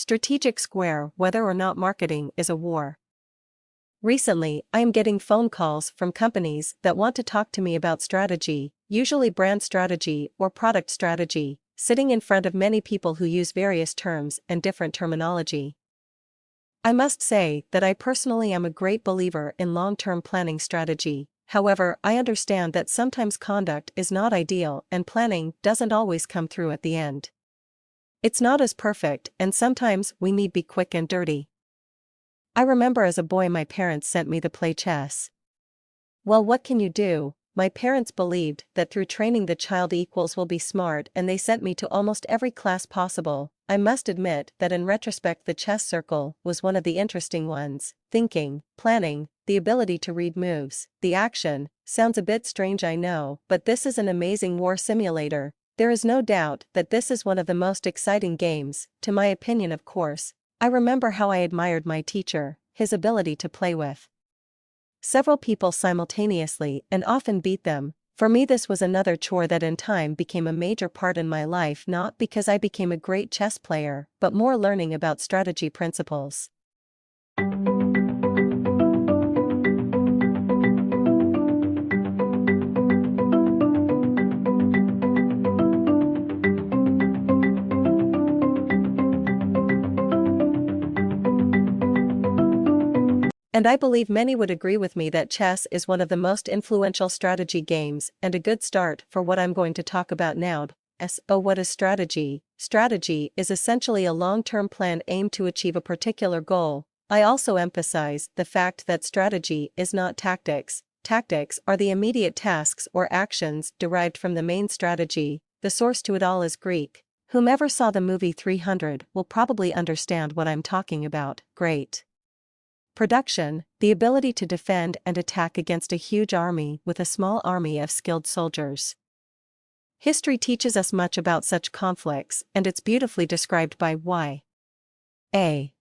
strategic square, whether or not marketing is a war. Recently, I am getting phone calls from companies that want to talk to me about strategy, usually brand strategy or product strategy, sitting in front of many people who use various terms and different terminology. I must say that I personally am a great believer in long-term planning strategy. However, I understand that sometimes conduct is not ideal and planning doesn't always come through at the end. It's not as perfect, and sometimes we need be quick and dirty. I remember as a boy my parents sent me to play chess. Well, what can you do? My parents believed that through training the child equals will be smart, and they sent me to almost every class possible. I must admit that in retrospect the chess circle was one of the interesting ones. Thinking, planning, the ability to read moves, the action. Sounds a bit strange, I know, but this is an amazing war simulator. There is no doubt that this is one of the most exciting games, to my opinion of course. I remember how I admired my teacher, his ability to play with several people simultaneously and often beat them. For me this was another chore that in time became a major part in my life, not because I became a great chess player, but more learning about strategy principles. And I believe many would agree with me that chess is one of the most influential strategy games, and a good start for what I'm going to talk about now. So what is strategy? Strategy is essentially a long-term plan aimed to achieve a particular goal. I also emphasize the fact that strategy is not tactics. Tactics are the immediate tasks or actions derived from the main strategy. The source to it all is Greek. Whomever saw the movie 300 will probably understand what I'm talking about. Great production, the ability to defend and attack against a huge army with a small army of skilled soldiers. History teaches us much about such conflicts, and it's beautifully described by Y.A.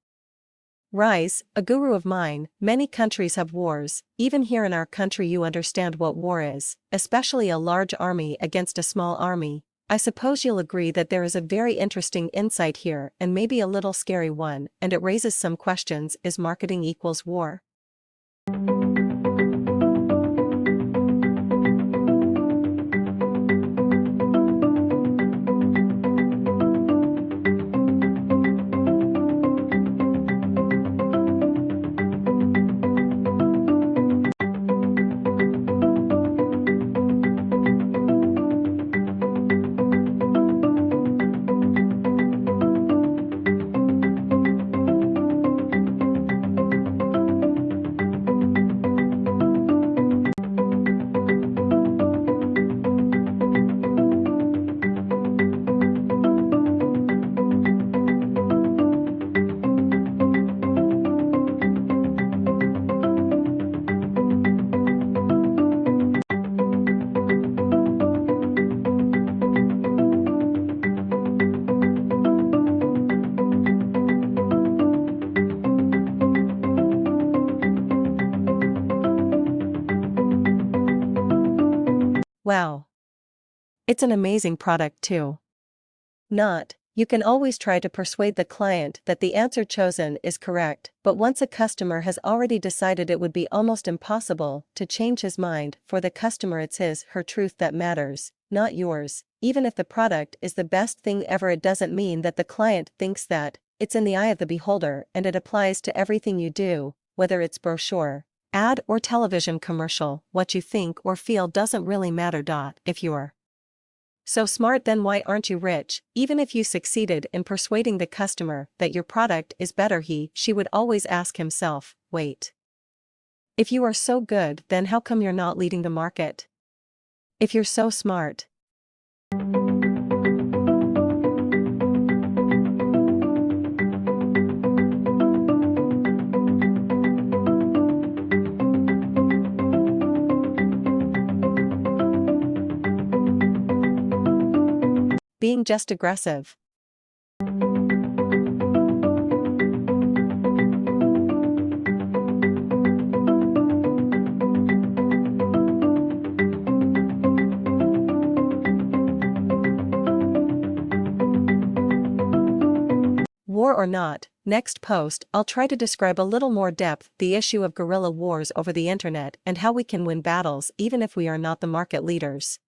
Rise, a guru of mine. Many countries have wars. Even here in our country you understand what war is, especially a large army against a small army. I suppose you'll agree that there is a very interesting insight here, and maybe a little scary one, and it raises some questions. Is marketing equals war? Wow. It's an amazing product too. You can always try to persuade the client that the answer chosen is correct, but once a customer has already decided, it would be almost impossible to change his mind. For the customer, it's his/her truth that matters, not yours. Even if the product is the best thing ever, it doesn't mean that the client thinks that. It's in the eye of the beholder, and it applies to everything you do, whether it's brochure, ad or television commercial. What you think or feel doesn't really matter. If you're so smart, then why aren't you rich? Even if you succeeded in persuading the customer that your product is better, she would always ask himself, wait. If you are so good, then how come you're not leading the market? If you're so smart. Being just aggressive. War or not, next post I'll try to describe a little more depth the issue of guerrilla wars over the internet and how we can win battles even if we are not the market leaders.